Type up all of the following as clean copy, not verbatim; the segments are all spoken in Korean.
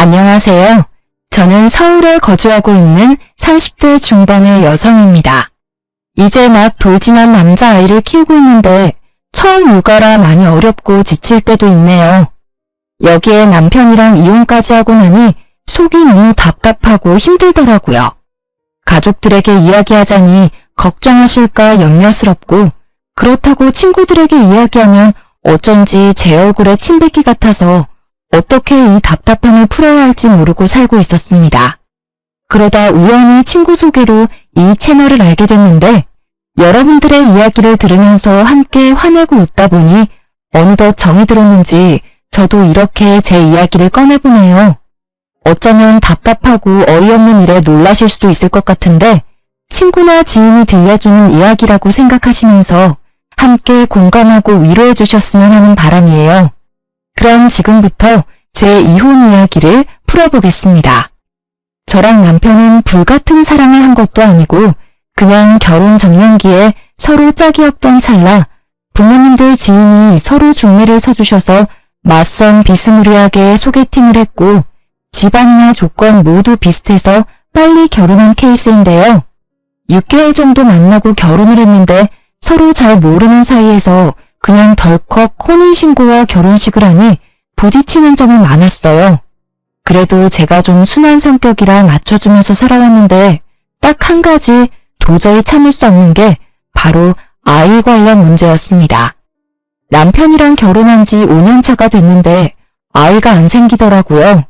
안녕하세요. 저는 서울에 거주하고 있는 30대 중반의 여성입니다. 이제 막 돌진한 남자아이를 키우고 있는데 처음 육아라 많이 어렵고 지칠 때도 있네요. 여기에 남편이랑 이혼까지 하고 나니 속이 너무 답답하고 힘들더라고요. 가족들에게 이야기하자니 걱정하실까 염려스럽고, 그렇다고 친구들에게 이야기하면 어쩐지 제 얼굴에 침 뱉기 같아서 어떻게 이 답답함을 풀어야 할지 모르고 살고 있었습니다. 그러다 우연히 친구 소개로 이 채널을 알게 됐는데, 여러분들의 이야기를 들으면서 함께 화내고 웃다 보니 어느덧 정이 들었는지 저도 이렇게 제 이야기를 꺼내보네요. 어쩌면 답답하고 어이없는 일에 놀라실 수도 있을 것 같은데, 친구나 지인이 들려주는 이야기라고 생각하시면서 함께 공감하고 위로해 주셨으면 하는 바람이에요. 그럼 지금부터 제 이혼 이야기를 풀어보겠습니다. 저랑 남편은 불같은 사랑을 한 것도 아니고 그냥 결혼 정년기에 서로 짝이 없던 찰나 부모님들 지인이 서로 중매를 서주셔서 맞선 비스무리하게 소개팅을 했고, 집안이나 조건 모두 비슷해서 빨리 결혼한 케이스인데요. 6개월 정도 만나고 결혼을 했는데 서로 잘 모르는 사이에서 그냥 덜컥 혼인신고와 결혼식을 하니 부딪히는 점이 많았어요. 그래도 제가 좀 순한 성격이라 맞춰주면서 살아왔는데 딱 한 가지 도저히 참을 수 없는 게 바로 아이 관련 문제였습니다. 남편이랑 결혼한 지 5년 차가 됐는데 아이가 안 생기더라고요.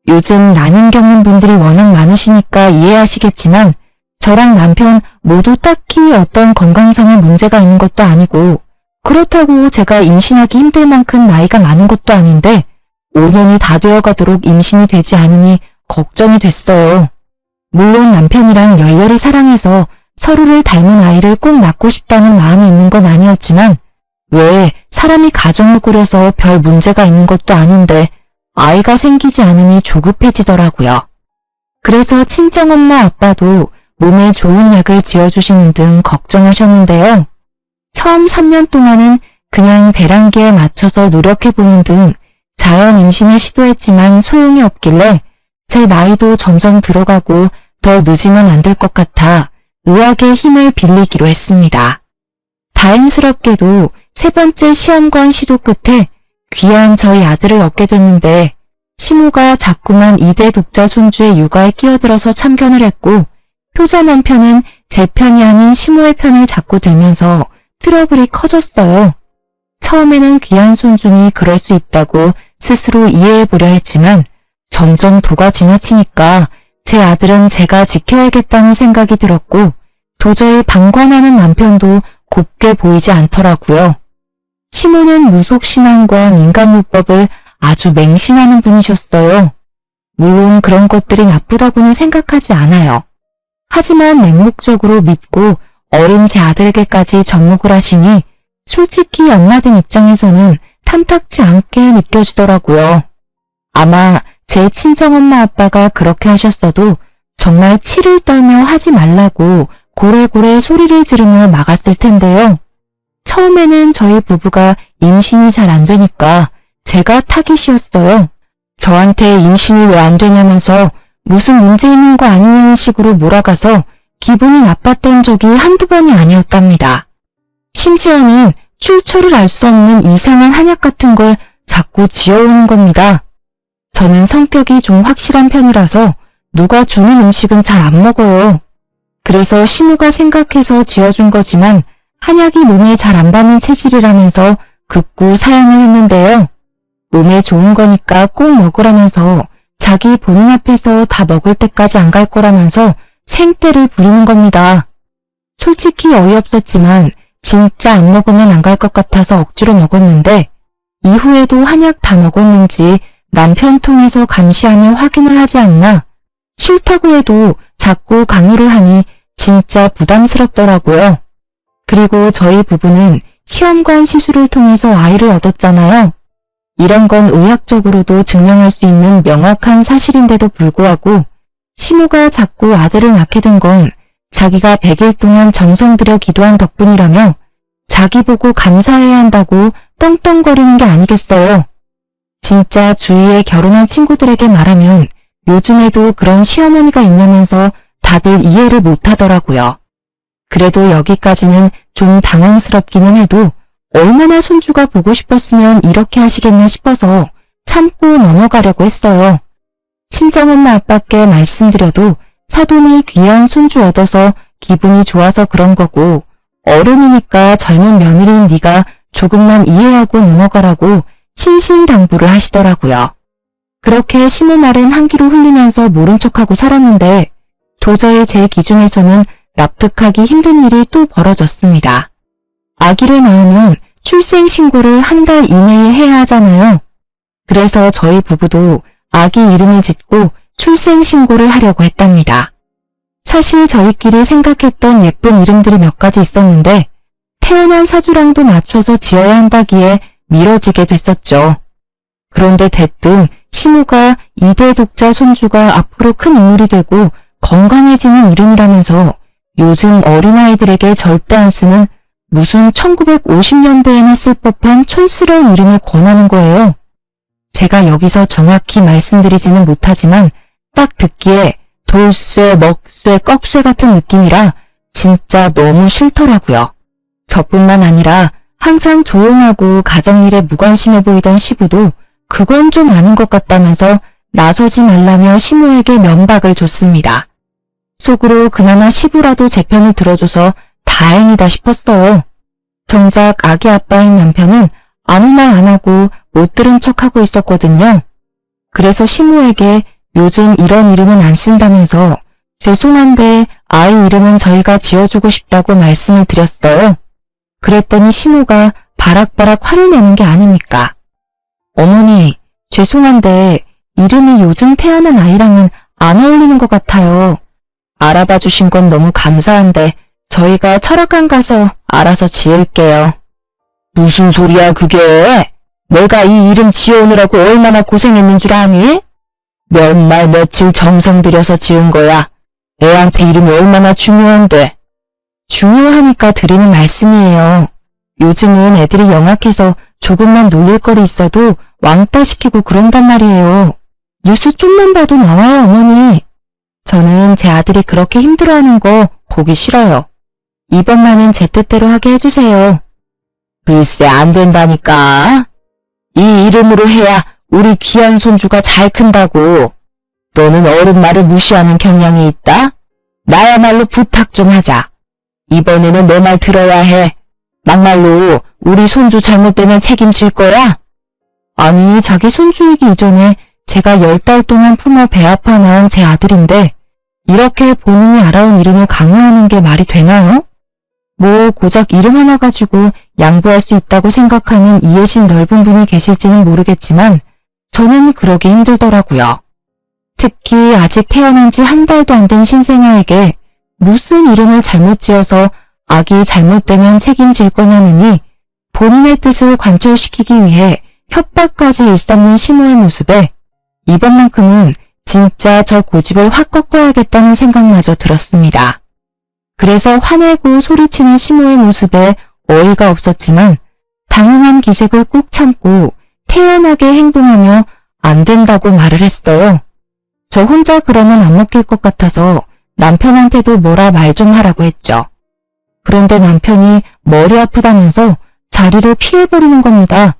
요즘 난임 겪는 분들이 워낙 많으시니까 이해하시겠지만 저랑 남편 모두 딱히 어떤 건강상의 문제가 있는 것도 아니고, 그렇다고 제가 임신하기 힘들 만큼 나이가 많은 것도 아닌데 5년이 다 되어가도록 임신이 되지 않으니 걱정이 됐어요. 물론 남편이랑 열렬히 사랑해서 서로를 닮은 아이를 꼭 낳고 싶다는 마음이 있는 건 아니었지만, 왜 사람이 가정을 꾸려서 별 문제가 있는 것도 아닌데 아이가 생기지 않으니 조급해지더라고요. 그래서 친정엄마 아빠도 몸에 좋은 약을 지어주시는 등 걱정하셨는데요. 처음 3년 동안은 그냥 배란기에 맞춰서 노력해보는 등 자연 임신을 시도했지만 소용이 없길래 제 나이도 점점 들어가고 더 늦으면 안 될 것 같아 의학의 힘을 빌리기로 했습니다. 다행스럽게도 3번째 시험관 시도 끝에 귀한 저희 아들을 얻게 됐는데, 시모가 자꾸만 2대 독자 손주의 육아에 끼어들어서 참견을 했고, 효자 남편은 제 편이 아닌 시모의 편을 자꾸 들면서 트러블이 커졌어요. 처음에는 귀한 손주니 그럴 수 있다고 스스로 이해해보려 했지만 점점 도가 지나치니까 제 아들은 제가 지켜야겠다는 생각이 들었고, 도저히 방관하는 남편도 곱게 보이지 않더라고요. 시모는 무속신앙과 민간요법을 아주 맹신하는 분이셨어요. 물론 그런 것들이 나쁘다고는 생각하지 않아요. 하지만 맹목적으로 믿고 어린 제 아들에게까지 접목을 하시니 솔직히 엄마된 입장에서는 탐탁치 않게 느껴지더라고요. 아마 제 친정엄마 아빠가 그렇게 하셨어도 정말 치를 떨며 하지 말라고 고래고래 소리를 지르며 막았을 텐데요. 처음에는 저희 부부가 임신이 잘 안 되니까 제가 타깃이었어요. 저한테 임신이 왜 안 되냐면서 무슨 문제 있는 거 아니냐는 식으로 몰아가서 기분이 나빴던 적이 한두 번이 아니었답니다. 심지어는 출처를 알 수 없는 이상한 한약 같은 걸 자꾸 지어오는 겁니다. 저는 성격이 좀 확실한 편이라서 누가 주는 음식은 잘 안 먹어요. 그래서 시모가 생각해서 지어준 거지만 한약이 몸에 잘 안 받는 체질이라면서 극구 사양을 했는데요. 몸에 좋은 거니까 꼭 먹으라면서 자기 본인 앞에서 다 먹을 때까지 안 갈 거라면서 생떼를 부리는 겁니다. 솔직히 어이없었지만 진짜 안 먹으면 안 갈 것 같아서 억지로 먹었는데, 이후에도 한약 다 먹었는지 남편 통해서 감시하며 확인을 하지 않나, 싫다고 해도 자꾸 강요를 하니 진짜 부담스럽더라고요. 그리고 저희 부부는 시험관 시술을 통해서 아이를 얻었잖아요. 이런 건 의학적으로도 증명할 수 있는 명확한 사실인데도 불구하고 시모가 자꾸 아들을 낳게 된 건 자기가 100일 동안 정성 들여 기도한 덕분이라며 자기 보고 감사해야 한다고 떵떵거리는 게 아니겠어요. 진짜 주위에 결혼한 친구들에게 말하면 요즘에도 그런 시어머니가 있냐면서 다들 이해를 못하더라고요. 그래도 여기까지는 좀 당황스럽기는 해도 얼마나 손주가 보고 싶었으면 이렇게 하시겠나 싶어서 참고 넘어가려고 했어요. 친정엄마 아빠께 말씀드려도 사돈이 귀한 손주 얻어서 기분이 좋아서 그런 거고 어른이니까 젊은 며느리인 네가 조금만 이해하고 넘어가라고 신신당부를 하시더라고요. 그렇게 시모 말은 한 귀로 흘리면서 모른 척하고 살았는데 도저히 제 기준에서는 납득하기 힘든 일이 또 벌어졌습니다. 아기를 낳으면 출생신고를 한 달 이내에 해야 하잖아요. 그래서 저희 부부도 아기 이름을 짓고 출생신고를 하려고 했답니다. 사실 저희끼리 생각했던 예쁜 이름들이 몇 가지 있었는데 태어난 사주랑도 맞춰서 지어야 한다기에 미뤄지게 됐었죠. 그런데 대뜸 시모가 2대 독자 손주가 앞으로 큰 인물이 되고 건강해지는 이름이라면서 요즘 어린아이들에게 절대 안 쓰는 무슨 1950년대에나 쓸 법한 촌스러운 이름을 권하는 거예요. 제가 여기서 정확히 말씀드리지는 못하지만 딱 듣기에 돌쇠, 먹쇠, 꺽쇠 같은 느낌이라 진짜 너무 싫더라고요. 저뿐만 아니라 항상 조용하고 가정일에 무관심해 보이던 시부도 그건 좀 아닌 것 같다면서 나서지 말라며 시모에게 면박을 줬습니다. 속으로 그나마 시부라도 제 편을 들어줘서 다행이다 싶었어요. 정작 아기 아빠인 남편은 아무 말 안 하고 못 들은 척하고 있었거든요. 그래서 시모에게 요즘 이런 이름은 안 쓴다면서 죄송한데 아이 이름은 저희가 지어주고 싶다고 말씀을 드렸어요. 그랬더니 시모가 바락바락 화를 내는 게 아닙니까? 어머니, 죄송한데 이름이 요즘 태어난 아이랑은 안 어울리는 것 같아요. 알아봐 주신 건 너무 감사한데 저희가 철학관 가서 알아서 지을게요. 무슨 소리야 그게? 내가 이 이름 지어오느라고 얼마나 고생했는 줄 아니? 몇 날 며칠 정성 들여서 지은 거야. 애한테 이름이 얼마나 중요한데. 중요하니까 드리는 말씀이에요. 요즘은 애들이 영악해서 조금만 놀릴 거리 있어도 왕따 시키고 그런단 말이에요. 뉴스 좀만 봐도 나와요, 어머니. 저는 제 아들이 그렇게 힘들어하는 거 보기 싫어요. 이번만은 제 뜻대로 하게 해주세요. 글쎄 안 된다니까. 이 이름으로 해야 우리 귀한 손주가 잘 큰다고. 너는 어른 말을 무시하는 경향이 있다? 나야말로 부탁 좀 하자. 이번에는 내 말 들어야 해. 막말로 우리 손주 잘못되면 책임질 거야? 아니 자기 손주이기 이전에 제가 10달 동안 품어 배 아파 낳은 제 아들인데 이렇게 본인이 알아온 이름을 강요하는 게 말이 되나요? 뭐 고작 이름 하나 가지고 양보할 수 있다고 생각하는 이해심 넓은 분이 계실지는 모르겠지만 저는 그러기 힘들더라고요. 특히 아직 태어난 지 한 달도 안 된 신생아에게 무슨 이름을 잘못 지어서 아기 잘못되면 책임질 거냐느니 본인의 뜻을 관철시키기 위해 협박까지 일삼는 시모의 모습에 이번만큼은 진짜 저 고집을 확 꺾어야겠다는 생각마저 들었습니다. 그래서 화내고 소리치는 시모의 모습에 어이가 없었지만 당황한 기색을 꾹 참고 태연하게 행동하며 안 된다고 말을 했어요. 저 혼자 그러면 안 먹힐 것 같아서 남편한테도 뭐라 말 좀 하라고 했죠. 그런데 남편이 머리 아프다면서 자리를 피해버리는 겁니다.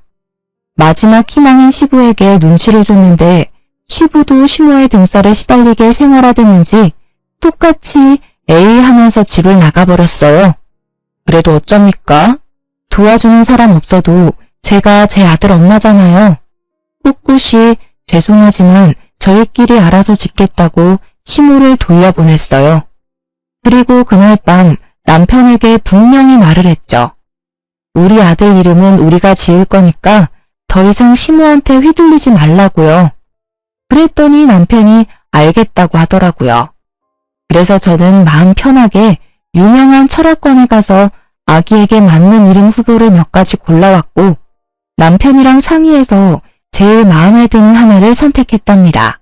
마지막 희망인 시부에게 눈치를 줬는데 시부도 시모의 등살에 시달리게 생활화됐는지 똑같이 에이 하면서 집을 나가버렸어요. 그래도 어쩝니까? 도와주는 사람 없어도 제가 제 아들 엄마잖아요. 꿋꿋이 죄송하지만 저희끼리 알아서 짓겠다고 시모를 돌려보냈어요. 그리고 그날 밤 남편에게 분명히 말을 했죠. 우리 아들 이름은 우리가 지을 거니까 더 이상 시모한테 휘둘리지 말라고요. 그랬더니 남편이 알겠다고 하더라고요. 그래서 저는 마음 편하게 유명한 철학관에 가서 아기에게 맞는 이름 후보를 몇 가지 골라왔고 남편이랑 상의해서 제일 마음에 드는 하나를 선택했답니다.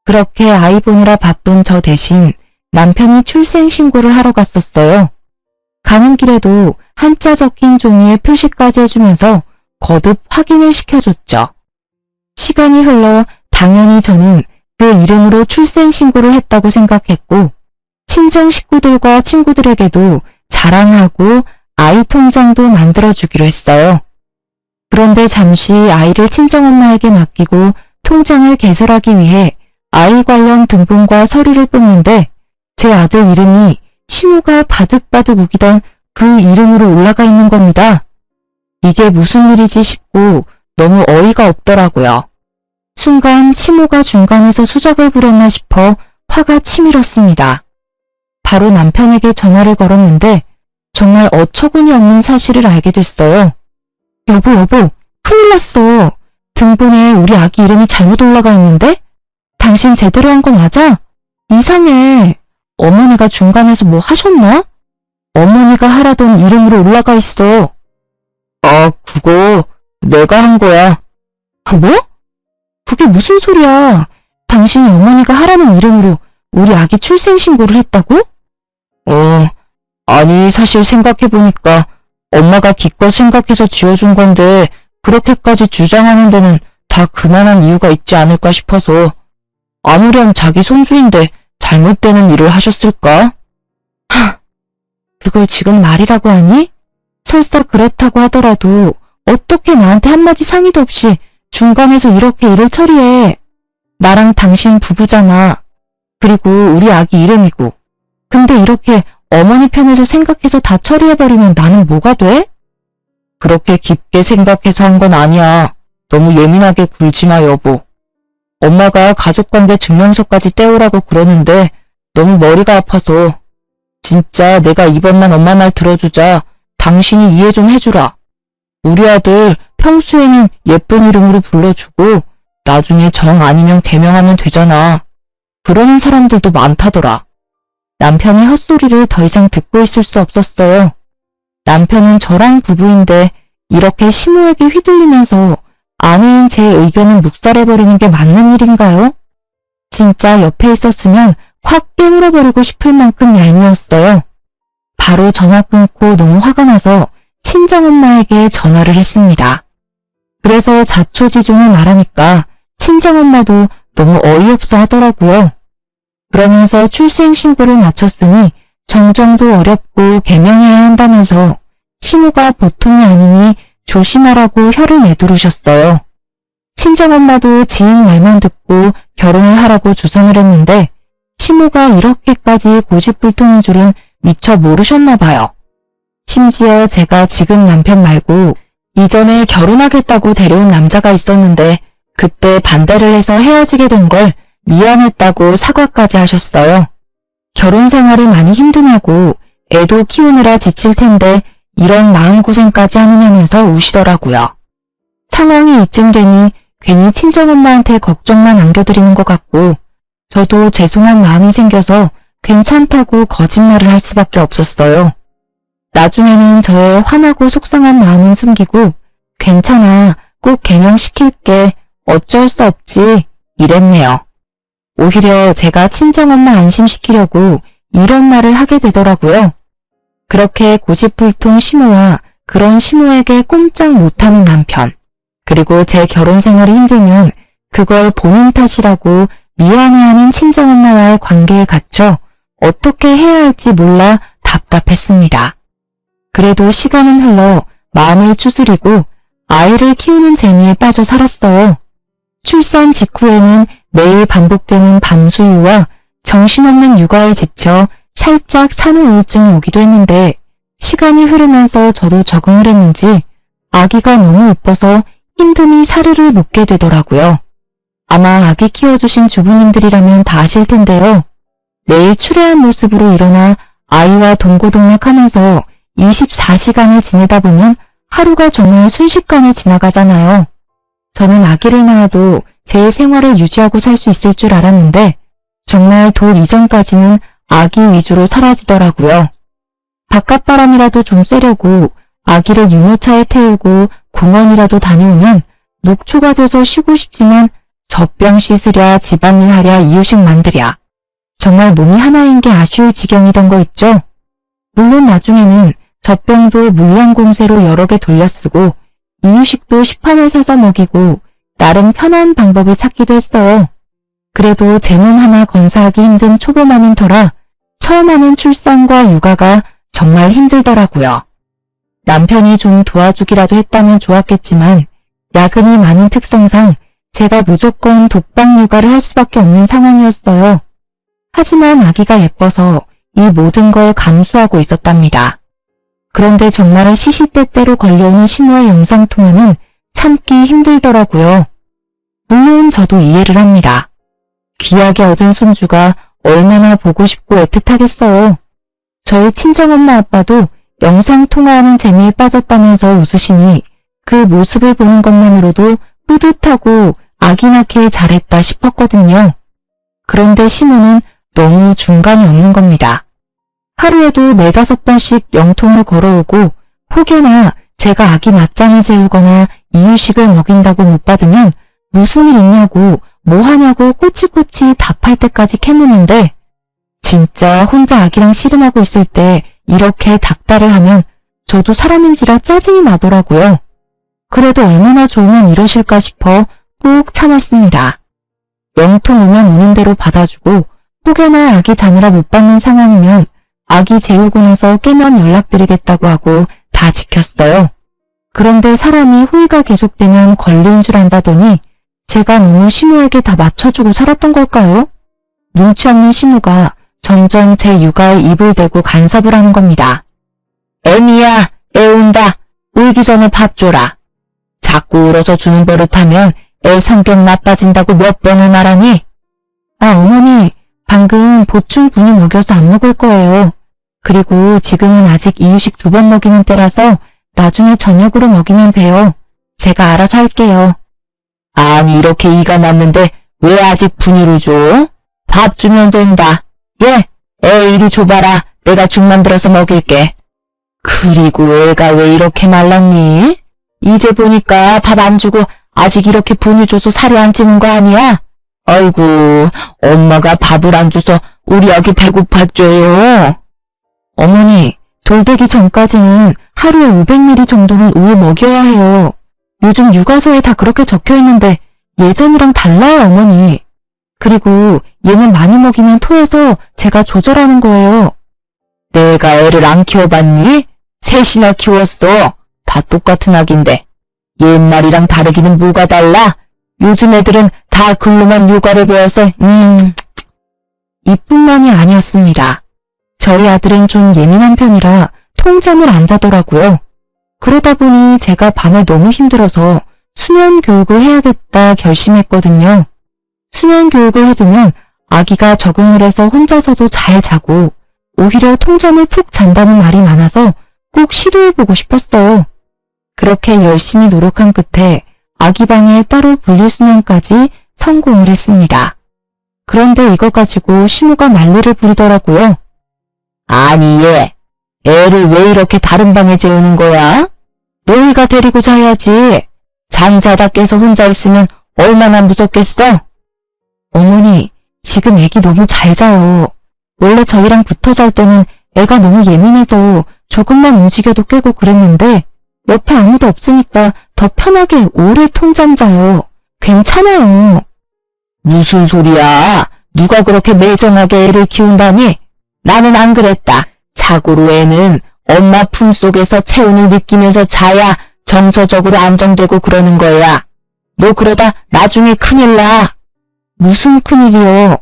그렇게 아이 보느라 바쁜 저 대신 남편이 출생신고를 하러 갔었어요. 가는 길에도 한자 적힌 종이에 표시까지 해주면서 거듭 확인을 시켜줬죠. 시간이 흘러 당연히 저는 그 이름으로 출생신고를 했다고 생각했고 친정 식구들과 친구들에게도 자랑하고 아이 통장도 만들어주기로 했어요. 그런데 잠시 아이를 친정엄마에게 맡기고 통장을 개설하기 위해 아이 관련 등본과 서류를 뽑는데 제 아들 이름이 시모가 바득바득 우기던 그 이름으로 올라가 있는 겁니다. 이게 무슨 일이지 싶고 너무 어이가 없더라고요. 순간 시모가 중간에서 수작을 부렸나 싶어 화가 치밀었습니다. 바로 남편에게 전화를 걸었는데 정말 어처구니 없는 사실을 알게 됐어요. 여보, 큰일 났어. 등본에 우리 아기 이름이 잘못 올라가 있는데? 당신 제대로 한 거 맞아? 이상해. 어머니가 중간에서 뭐 하셨나? 어머니가 하라던 이름으로 올라가 있어. 그거 내가 한 거야. 뭐? 그게 무슨 소리야? 당신이 어머니가 하라는 이름으로 우리 아기 출생신고를 했다고? 아니 사실 생각해보니까 엄마가 기껏 생각해서 지어준 건데 그렇게까지 주장하는 데는 다 그만한 이유가 있지 않을까 싶어서 아무렴 자기 손주인데 잘못되는 일을 하셨을까? 그걸 지금 말이라고 하니? 설사 그렇다고 하더라도 어떻게 나한테 한마디 상의도 없이 중간에서 이렇게 일을 처리해. 나랑 당신 부부잖아. 그리고 우리 아기 이름이고. 근데 이렇게 어머니 편에서 생각해서 다 처리해버리면 나는 뭐가 돼? 그렇게 깊게 생각해서 한 건 아니야. 너무 예민하게 굴지 마, 여보. 엄마가 가족관계 증명서까지 떼오라고 그러는데 너무 머리가 아파서 진짜 내가 이번만 엄마 말 들어주자. 당신이 이해 좀 해주라. 우리 아들 평소에는 예쁜 이름으로 불러주고 나중에 정 아니면 개명하면 되잖아. 그러는 사람들도 많다더라. 남편의 헛소리를 더 이상 듣고 있을 수 없었어요. 남편은 저랑 부부인데 이렇게 시모에게 휘둘리면서 아내인 제 의견은 묵살해버리는 게 맞는 일인가요? 진짜 옆에 있었으면 확 깨물어버리고 싶을 만큼 얄미웠어요. 바로 전화 끊고 너무 화가 나서 친정엄마에게 전화를 했습니다. 그래서 자초지종을 말하니까 친정엄마도 너무 어이없어 하더라고요. 그러면서 출생신고를 마쳤으니 정정도 어렵고 개명해야 한다면서 시모가 보통이 아니니 조심하라고 혀를 내두르셨어요. 친정엄마도 지인 말만 듣고 결혼을 하라고 주선을 했는데 시모가 이렇게까지 고집불통인 줄은 미처 모르셨나 봐요. 심지어 제가 지금 남편 말고 이전에 결혼하겠다고 데려온 남자가 있었는데 그때 반대를 해서 헤어지게 된 걸 미안했다고 사과까지 하셨어요. 결혼 생활이 많이 힘드냐고 애도 키우느라 지칠 텐데 이런 마음고생까지 하느냐면서 우시더라고요. 상황이 이쯤 되니 괜히 친정엄마한테 걱정만 안겨드리는 것 같고 저도 죄송한 마음이 생겨서 괜찮다고 거짓말을 할 수밖에 없었어요. 나중에는 저의 화나고 속상한 마음은 숨기고 괜찮아, 꼭 개명시킬게, 어쩔 수 없지 이랬네요. 오히려 제가 친정엄마 안심시키려고 이런 말을 하게 되더라고요. 그렇게 고집불통 시모와 그런 시모에게 꼼짝 못하는 남편, 그리고 제 결혼 생활이 힘들면 그걸 본인 탓이라고 미안해하는 친정엄마와의 관계에 갇혀 어떻게 해야 할지 몰라 답답했습니다. 그래도 시간은 흘러 마음을 추스리고 아이를 키우는 재미에 빠져 살았어요. 출산 직후에는 매일 반복되는 밤수유와 정신없는 육아에 지쳐 살짝 산후우울증이 오기도 했는데 시간이 흐르면서 저도 적응을 했는지 아기가 너무 예뻐서 힘듦이 사르르 녹게 되더라고요. 아마 아기 키워주신 주부님들이라면 다 아실 텐데요. 매일 추레한 모습으로 일어나 아이와 동고동락하면서 24시간을 지내다 보면 하루가 정말 순식간에 지나가잖아요. 저는 아기를 낳아도 제 생활을 유지하고 살 수 있을 줄 알았는데 정말 돌 이전까지는 아기 위주로 사라지더라고요. 바깥바람이라도 좀 쐬려고 아기를 유모차에 태우고 공원이라도 다녀오면 녹초가 돼서 쉬고 싶지만 젖병 씻으랴, 집안일 하랴, 이유식 만들랴. 정말 몸이 하나인 게 아쉬울 지경이던 거 있죠? 물론 나중에는 젖병도 물량공세로 여러 개 돌려쓰고 이유식도 시판을 사서 먹이고 나름 편한 방법을 찾기도 했어요. 그래도 제 몸 하나 건사하기 힘든 초보맘인 터라 처음 하는 출산과 육아가 정말 힘들더라고요. 남편이 좀 도와주기라도 했다면 좋았겠지만 야근이 많은 특성상 제가 무조건 독방 육아를 할 수밖에 없는 상황이었어요. 하지만 아기가 예뻐서 이 모든 걸 감수하고 있었답니다. 그런데 정말 시시때때로 걸려오는 시모의 영상통화는 참기 힘들더라고요. 물론 저도 이해를 합니다. 귀하게 얻은 손주가 얼마나 보고 싶고 애틋하겠어요. 저희 친정엄마 아빠도 영상통화하는 재미에 빠졌다면서 웃으시니 그 모습을 보는 것만으로도 뿌듯하고 아기 낳기에 잘했다 싶었거든요. 그런데 시모는 너무 중간이 없는 겁니다. 하루에도 4-5번씩 영통을 걸어오고 혹여나 제가 아기 낮잠을 재우거나 이유식을 먹인다고 못 받으면 무슨 일 있냐고 뭐 하냐고 꼬치꼬치 답할 때까지 캐묻는데 진짜 혼자 아기랑 씨름하고 있을 때 이렇게 닥달을 하면 저도 사람인지라 짜증이 나더라고요. 그래도 얼마나 좋으면 이러실까 싶어 꾹 참았습니다. 영통 오면 오는 대로 받아주고 혹여나 아기 자느라 못 받는 상황이면 아기 재우고 나서 깨면 연락드리겠다고 하고 다 지켰어요. 그런데 사람이 호의가 계속되면 걸린 줄 안다더니 제가 너무 시모에게 다 맞춰주고 살았던 걸까요? 눈치 없는 시모가 점점 제 육아에 입을 대고 간섭을 하는 겁니다. 애미야, 애 온다. 울기 전에 밥 줘라. 자꾸 울어서 주는 버릇하면 애 성격 나빠진다고 몇 번을 말하니? 아, 어머니, 방금 보충 분유 먹여서 안 먹을 거예요. 그리고 지금은 아직 이유식 2번 먹이는 때라서 나중에 저녁으로 먹이면 돼요. 제가 알아서 할게요. 아니, 이렇게 이가 났는데 왜 아직 분유를 줘? 밥 주면 된다. 예, 애 이리 줘봐라. 내가 죽 만들어서 먹일게. 그리고 애가 왜 이렇게 말랐니? 이제 보니까 밥 안 주고 아직 이렇게 분유 줘서 살이 안 찌는 거 아니야? 아이고, 엄마가 밥을 안 줘서 우리 아기 배고팠죠요. 어머니, 돌되기 전까지는 하루에 500ml 정도는 우유 먹여야 해요. 요즘 육아서에 다 그렇게 적혀 있는데 예전이랑 달라요, 어머니. 그리고 얘는 많이 먹이면 토해서 제가 조절하는 거예요. 내가 애를 안 키워봤니? 셋이나 키웠어. 다 똑같은 아기인데. 옛날이랑 다르기는 뭐가 달라? 요즘 애들은 다 글로만 육아를 배워서 이뿐만이 아니었습니다. 저희 아들은 좀 예민한 편이라 통잠을 안 자더라고요. 그러다 보니 제가 밤에 너무 힘들어서 수면 교육을 해야겠다 결심했거든요. 수면 교육을 해두면 아기가 적응을 해서 혼자서도 잘 자고 오히려 통잠을 푹 잔다는 말이 많아서 꼭 시도해보고 싶었어요. 그렇게 열심히 노력한 끝에 아기 방에 따로 분리수면까지 성공을 했습니다. 그런데 이거 가지고 시모가 난리를 부리더라고요. 아니 얘, 애를 왜 이렇게 다른 방에 재우는 거야? 너희가 데리고 자야지. 잠자다 깨서 혼자 있으면 얼마나 무섭겠어? 어머니, 지금 애기 너무 잘 자요. 원래 저희랑 붙어 잘 때는 애가 너무 예민해서 조금만 움직여도 깨고 그랬는데 옆에 아무도 없으니까 더 편하게 오래 통잠 자요. 괜찮아요. 무슨 소리야? 누가 그렇게 매정하게 애를 키운다니? 나는 안 그랬다. 자고로 애는 엄마 품속에서 체온을 느끼면서 자야 정서적으로 안정되고 그러는 거야. 너 그러다 나중에 큰일 나. 무슨 큰일이요?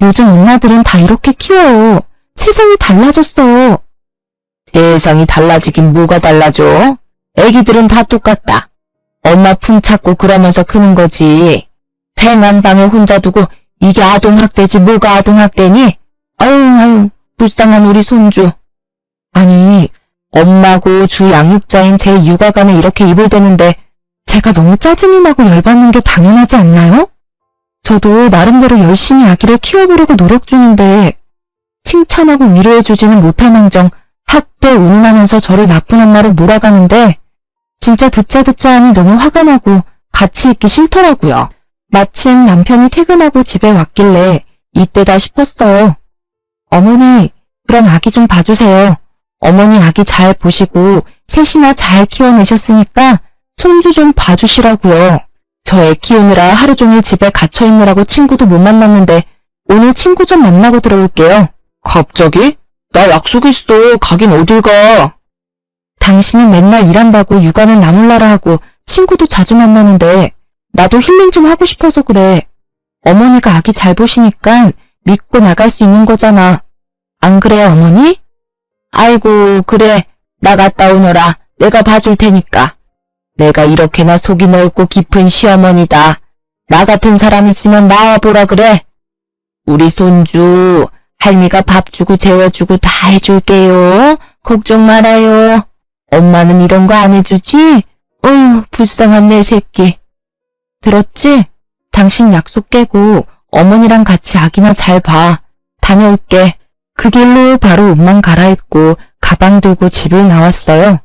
요즘 엄마들은 다 이렇게 키워요. 세상이 달라졌어요. 세상이 달라지긴 뭐가 달라져? 애기들은 다 똑같다. 엄마 품 찾고 그러면서 크는 거지. 팽한 방에 혼자 두고 이게 아동학대지 뭐가 아동학대니? 아유, 불쌍한 우리 손주. 아니, 엄마고 주 양육자인 제 육아관에 이렇게 입을 대는데 제가 너무 짜증이 나고 열받는 게 당연하지 않나요? 저도 나름대로 열심히 아기를 키워보려고 노력 중인데 칭찬하고 위로해주지는 못할 망정 학대 운운하면서 저를 나쁜 엄마로 몰아가는데 진짜 듣자 하니 너무 화가 나고 같이 있기 싫더라고요. 마침 남편이 퇴근하고 집에 왔길래 이때다 싶었어요. 어머니, 그럼 아기 좀 봐주세요. 어머니 아기 잘 보시고 셋이나 잘 키워내셨으니까 손주 좀 봐주시라고요. 저 애 키우느라 하루 종일 집에 갇혀 있느라고 친구도 못 만났는데 오늘 친구 좀 만나고 들어올게요. 갑자기? 나 약속 있어. 가긴 어딜 가. 당신은 맨날 일한다고 육아는 나몰라라 하고 친구도 자주 만나는데 나도 힐링 좀 하고 싶어서 그래. 어머니가 아기 잘 보시니까 믿고 나갈 수 있는 거잖아. 안 그래요, 어머니? 아이고, 그래. 나갔다 오너라. 내가 봐줄 테니까. 내가 이렇게나 속이 넓고 깊은 시어머니다. 나 같은 사람 있으면 나와보라 그래. 우리 손주, 할미가 밥 주고 재워주고 다 해줄게요. 걱정 말아요. 엄마는 이런 거 안 해주지? 어휴, 불쌍한 내 새끼. 들었지? 당신 약속 깨고 어머니랑 같이 아기나 잘 봐. 다녀올게. 그 길로 바로 옷만 갈아입고 가방 들고 집을 나왔어요.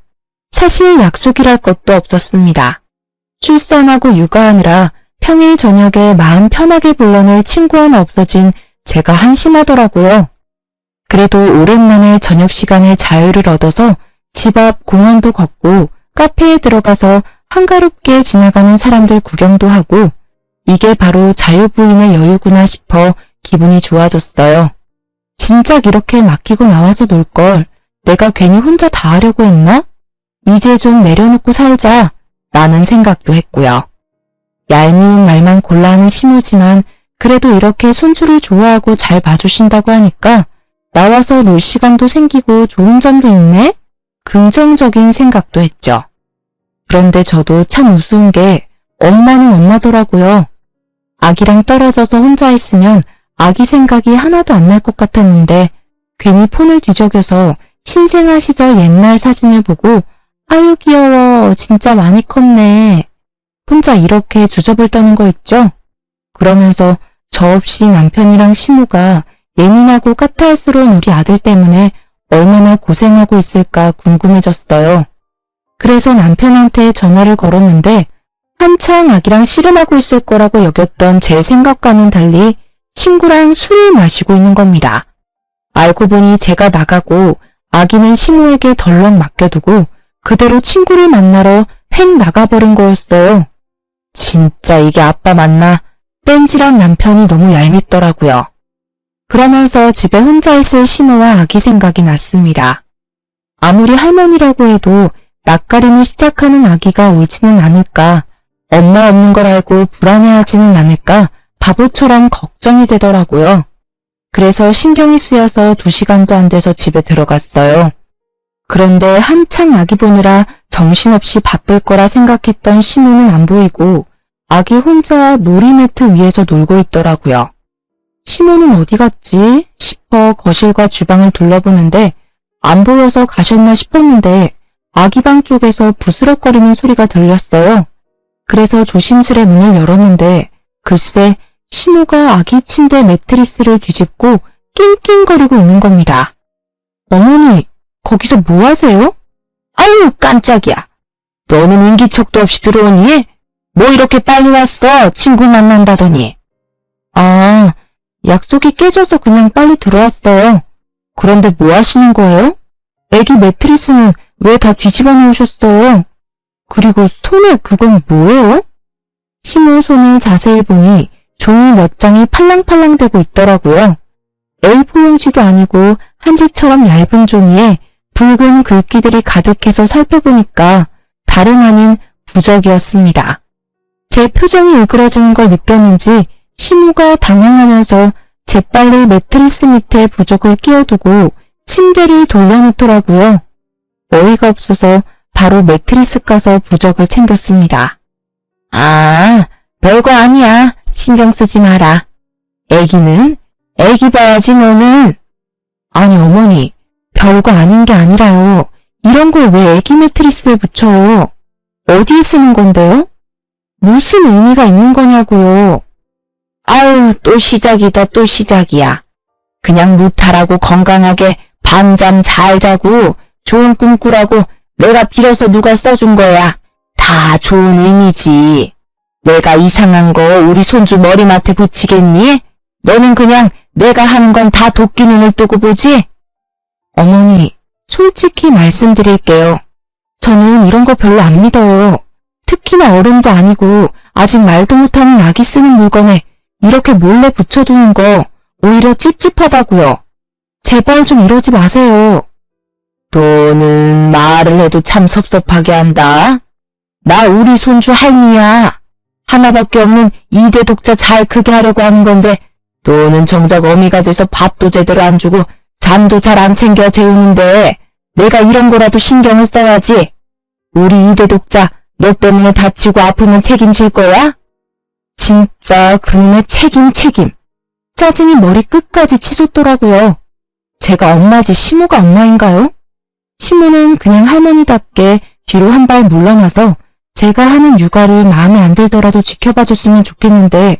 사실 약속이랄 것도 없었습니다. 출산하고 육아하느라 평일 저녁에 마음 편하게 불러낼 친구 하나 없어진 제가 한심하더라고요. 그래도 오랜만에 저녁 시간에 자유를 얻어서 집 앞 공원도 걷고 카페에 들어가서 한가롭게 지나가는 사람들 구경도 하고 이게 바로 자유부인의 여유구나 싶어 기분이 좋아졌어요. 진작 이렇게 맡기고 나와서 놀걸 내가 괜히 혼자 다 하려고 했나? 이제 좀 내려놓고 살자 라는 생각도 했고요. 얄미운 말만 골라 하는 시모지만 그래도 이렇게 손주를 좋아하고 잘 봐주신다고 하니까 나와서 놀 시간도 생기고 좋은 점도 있네? 긍정적인 생각도 했죠. 그런데 저도 참 우스운 게 엄마는 엄마더라고요. 아기랑 떨어져서 혼자 있으면 아기 생각이 하나도 안 날 것 같았는데 괜히 폰을 뒤적여서 신생아 시절 옛날 사진을 보고 아유 귀여워 진짜 많이 컸네. 혼자 이렇게 주접을 떠는 거 있죠? 그러면서 저 없이 남편이랑 시모가 예민하고 까탈스러운 우리 아들 때문에 얼마나 고생하고 있을까 궁금해졌어요. 그래서 남편한테 전화를 걸었는데 한창 아기랑 씨름하고 있을 거라고 여겼던 제 생각과는 달리 친구랑 술을 마시고 있는 겁니다. 알고 보니 제가 나가고 아기는 시모에게 덜렁 맡겨두고 그대로 친구를 만나러 획 나가버린 거였어요. 진짜 이게 아빠 맞나? 뺀질한 남편이 너무 얄밉더라고요. 그러면서 집에 혼자 있을 시모와 아기 생각이 났습니다. 아무리 할머니라고 해도 낯가림을 시작하는 아기가 울지는 않을까, 엄마 없는 걸 알고 불안해하지는 않을까 바보처럼 걱정이 되더라고요. 그래서 신경이 쓰여서 2시간도 안 돼서 집에 들어갔어요. 그런데 한창 아기 보느라 정신없이 바쁠 거라 생각했던 시모는 안 보이고 아기 혼자 놀이매트 위에서 놀고 있더라고요. 시모는 어디 갔지 싶어 거실과 주방을 둘러보는데 안 보여서 가셨나 싶었는데 아기 방 쪽에서 부스럭거리는 소리가 들렸어요. 그래서 조심스레 문을 열었는데 글쎄 시모가 아기 침대 매트리스를 뒤집고 낑낑거리고 있는 겁니다. 어머니, 거기서 뭐 하세요? 아유, 깜짝이야. 너는 인기척도 없이 들어오니? 뭐 이렇게 빨리 왔어? 친구 만난다더니. 아, 약속이 깨져서 그냥 빨리 들어왔어요. 그런데 뭐 하시는 거예요? 애기 매트리스는 왜 다 뒤집어 놓으셨어요? 그리고 손에 그건 뭐예요? 시모 손을 자세히 보니 종이 몇 장이 팔랑팔랑 대고 있더라고요. A4 용지도 아니고 한지처럼 얇은 종이에 붉은 글귀들이 가득해서 살펴보니까 다름 아닌 부적이었습니다. 제 표정이 일그러지는 걸 느꼈는지 시모가 당황하면서 재빨리 매트리스 밑에 부적을 끼워두고 침대를 돌려놓더라고요. 어이가 없어서 바로 매트리스 까서 부적을 챙겼습니다. 아, 별거 아니야. 신경 쓰지 마라. 애기는 애기 봐야지 너는. 아니 어머니, 별거 아닌 게 아니라요. 이런 걸 왜 애기 매트리스에 붙여요? 어디에 쓰는 건데요? 무슨 의미가 있는 거냐고요. 아유, 또 시작이다 또 시작이야. 그냥 무탈하고 건강하게 밤잠 잘 자고 좋은 꿈 꾸라고 내가 빌어서 누가 써준 거야. 다 좋은 의미지. 내가 이상한 거 우리 손주 머리맡에 붙이겠니? 너는 그냥 내가 하는 건 다 도끼 눈을 뜨고 보지? 어머니, 솔직히 말씀드릴게요. 저는 이런 거 별로 안 믿어요. 특히나 어른도 아니고 아직 말도 못하는 아기 쓰는 물건에 이렇게 몰래 붙여두는 거 오히려 찝찝하다고요. 제발 좀 이러지 마세요. 너는 말을 해도 참 섭섭하게 한다. 나 우리 손주 할미야. 하나밖에 없는 2대 독자 잘 크게 하려고 하는 건데 너는 정작 어미가 돼서 밥도 제대로 안 주고 잠도 잘 안 챙겨 재우는데 내가 이런 거라도 신경을 써야지. 우리 2대 독자 너 때문에 다치고 아프면 책임질 거야? 진짜 그놈의 책임. 짜증이 머리 끝까지 치솟더라고요. 제가 엄마지 시모가 엄마인가요? 시모는 그냥 할머니답게 뒤로 한 발 물러나서 제가 하는 육아를 마음에 안 들더라도 지켜봐줬으면 좋겠는데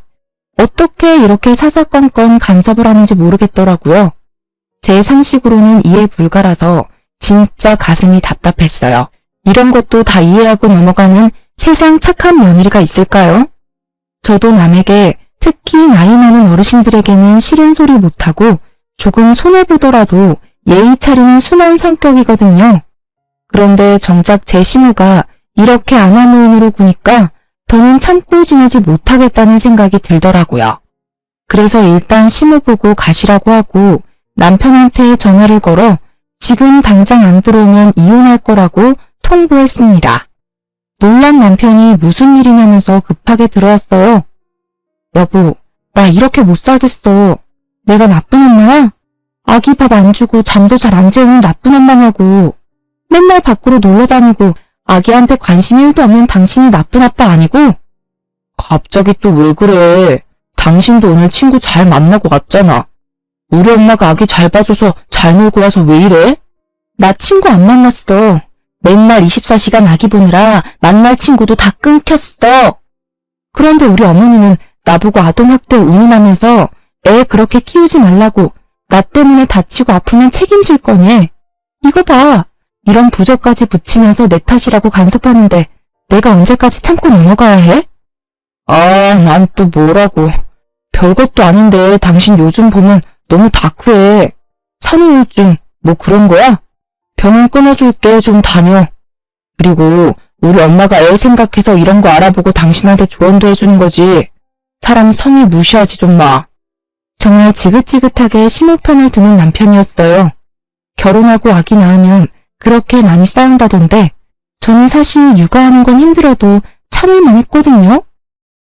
어떻게 이렇게 사사건건 간섭을 하는지 모르겠더라고요. 제 상식으로는 이해 불가라서 진짜 가슴이 답답했어요. 이런 것도 다 이해하고 넘어가는 세상 착한 며느리가 있을까요? 저도 남에게, 특히 나이 많은 어르신들에게는 싫은 소리 못하고 조금 손해보더라도 예의 차리는 순한 성격이거든요. 그런데 정작 제 시모가 이렇게 안하무인으로 구니까 더는 참고 지내지 못하겠다는 생각이 들더라고요. 그래서 일단 시모 보고 가시라고 하고 남편한테 전화를 걸어 지금 당장 안 들어오면 이혼할 거라고 통보했습니다. 놀란 남편이 무슨 일이냐면서 급하게 들어왔어요. 여보, 나 이렇게 못 살겠어. 내가 나쁜 엄마야? 아기 밥 안 주고 잠도 잘 안 재우는 나쁜 엄마냐고. 맨날 밖으로 놀러 다니고 아기한테 관심 1도 없는 당신이 나쁜 아빠 아니고? 갑자기 또 왜 그래? 당신도 오늘 친구 잘 만나고 왔잖아. 우리 엄마가 아기 잘 봐줘서 잘 놀고 와서 왜 이래? 나 친구 안 만났어. 맨날 24시간 아기 보느라 만날 친구도 다 끊겼어. 그런데 우리 어머니는 나보고 아동학대 운운하면서 애 그렇게 키우지 말라고 나 때문에 다치고 아프면 책임질 거니. 이거 봐. 이런 부적까지 붙이면서 내 탓이라고 간섭하는데 내가 언제까지 참고 넘어가야 해? 아, 난 또 뭐라고. 별것도 아닌데 당신 요즘 보면 너무 다크해. 산후우울증 뭐 그런 거야? 병원 끊어줄게. 좀 다녀. 그리고 우리 엄마가 애 생각해서 이런 거 알아보고 당신한테 조언도 해주는 거지. 사람 성의 무시하지 좀 마. 정말 지긋지긋하게 시모 편을 드는 남편이었어요. 결혼하고 아기 낳으면 그렇게 많이 싸운다던데 저는 사실 육아하는 건 힘들어도 참을만 했거든요.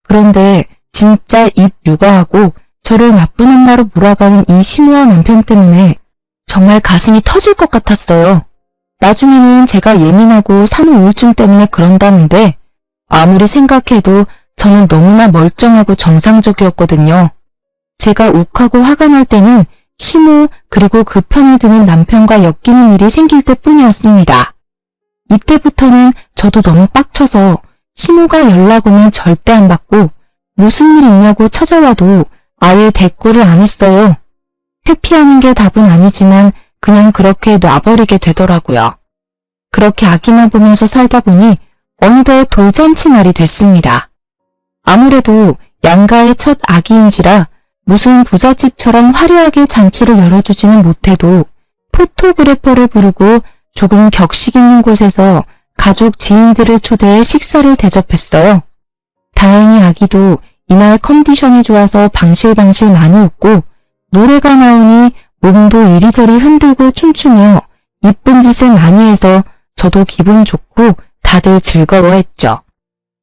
그런데 진짜 입 육아하고 저를 나쁜 엄마로 몰아가는 이 시모와 남편 때문에 정말 가슴이 터질 것 같았어요. 나중에는 제가 예민하고 산후우울증 때문에 그런다는데 아무리 생각해도 저는 너무나 멀쩡하고 정상적이었거든요. 제가 욱하고 화가 날 때는 시모 그리고 그 편을 드는 남편과 엮이는 일이 생길 때뿐이었습니다. 이때부터는 저도 너무 빡쳐서 시모가 연락 오면 절대 안 받고 무슨 일 있냐고 찾아와도 아예 대꾸를 안 했어요. 회피하는 게 답은 아니지만 그냥 그렇게 놔버리게 되더라고요. 그렇게 아기만 보면서 살다 보니 어느덧 돌잔치 날이 됐습니다. 아무래도 양가의 첫 아기인지라 무슨 부잣집처럼 화려하게 잔치를 열어주지는 못해도 포토그래퍼를 부르고 조금 격식 있는 곳에서 가족 지인들을 초대해 식사를 대접했어요. 다행히 아기도 이날 컨디션이 좋아서 방실방실 많이 웃고 노래가 나오니 몸도 이리저리 흔들고 춤추며 이쁜 짓을 많이 해서 저도 기분 좋고 다들 즐거워했죠.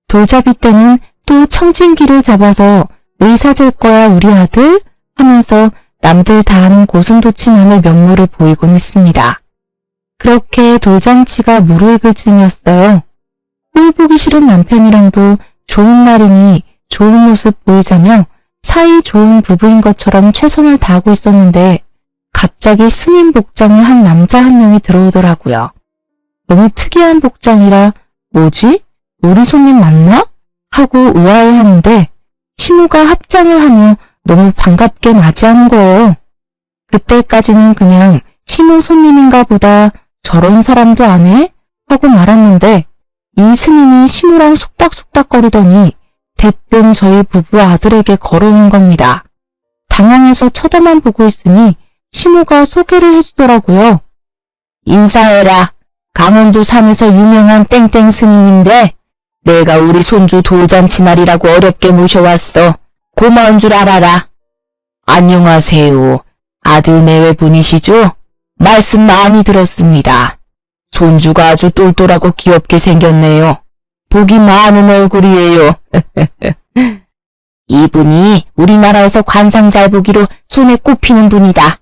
돌잡이 때는 또 청진기를 잡아서 의사 될 거야 우리 아들 하면서 남들 다 아는 고슴도치맘의 면모를 보이곤 했습니다. 그렇게 돌잔치가 무르익을 쯤이었어요. 꼴 보기 싫은 남편이랑도 좋은 날이니 좋은 모습 보이자며 사이 좋은 부부인 것처럼 최선을 다하고 있었는데 갑자기 스님 복장을 한 남자 한 명이 들어오더라고요. 너무 특이한 복장이라 뭐지? 우리 손님 맞나? 하고 의아해하는데 시모가 합장을 하며 너무 반갑게 맞이하는 거예요. 그때까지는 그냥 시모 손님인가 보다 저런 사람도 안 해? 하고 말았는데 이 스님이 시모랑 속닥속닥거리더니 대뜸 저희 부부 아들에게 걸어오는 겁니다. 당황해서 쳐다만 보고 있으니 시모가 소개를 해주더라고요. 인사해라. 강원도 산에서 유명한 땡땡 스님인데 내가 우리 손주 돌잔치 날이라고 어렵게 모셔왔어. 고마운 줄 알아라. 안녕하세요. 아들 내외 분이시죠? 말씀 많이 들었습니다. 손주가 아주 똘똘하고 귀엽게 생겼네요. 복이 많은 얼굴이에요. 이분이 우리나라에서 관상 잘 보기로 손에 꼽히는 분이다.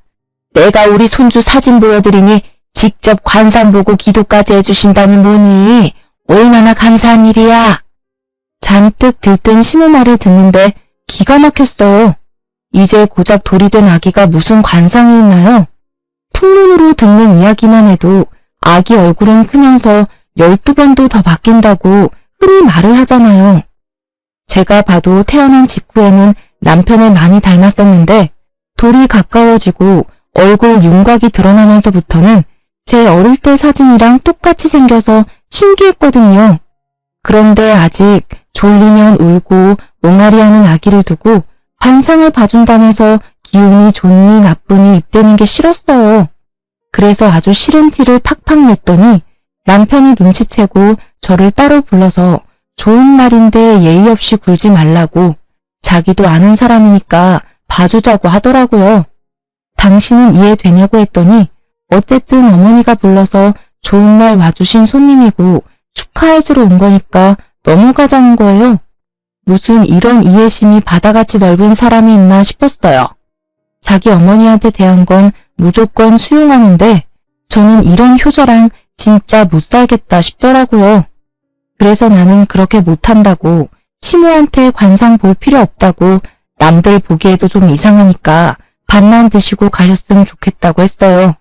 내가 우리 손주 사진 보여드리니 직접 관상 보고 기도까지 해주신다니 뭐니 얼마나 감사한 일이야. 잔뜩 들뜬 시모 말을 듣는데 기가 막혔어요. 이제 고작 돌이 된 아기가 무슨 관상이 있나요? 풍문으로 듣는 이야기만 해도 아기 얼굴은 크면서 12번도 더 바뀐다고 흔히 말을 하잖아요. 제가 봐도 태어난 직후에는 남편을 많이 닮았었는데 돌이 가까워지고 얼굴 윤곽이 드러나면서부터는 제 어릴 때 사진이랑 똑같이 생겨서 신기했거든요. 그런데 아직 졸리면 울고 옹알이하는 아기를 두고 관상을 봐준다면서 기운이 좋니 나쁘니 입대는 게 싫었어요. 그래서 아주 싫은 티를 팍팍 냈더니 남편이 눈치채고 저를 따로 불러서 좋은 날인데 예의 없이 굴지 말라고 자기도 아는 사람이니까 봐주자고 하더라고요. 당신은 이해되냐고 했더니 어쨌든 어머니가 불러서 좋은 날 와주신 손님이고 축하해주러 온 거니까 넘어가자는 거예요. 무슨 이런 이해심이 바다같이 넓은 사람이 있나 싶었어요. 자기 어머니한테 대한 건 무조건 수용하는데 저는 이런 효자랑 진짜 못 살겠다 싶더라고요. 그래서 나는 그렇게 못한다고 시모한테 관상 볼 필요 없다고 남들 보기에도 좀 이상하니까 밥만 드시고 가셨으면 좋겠다고 했어요.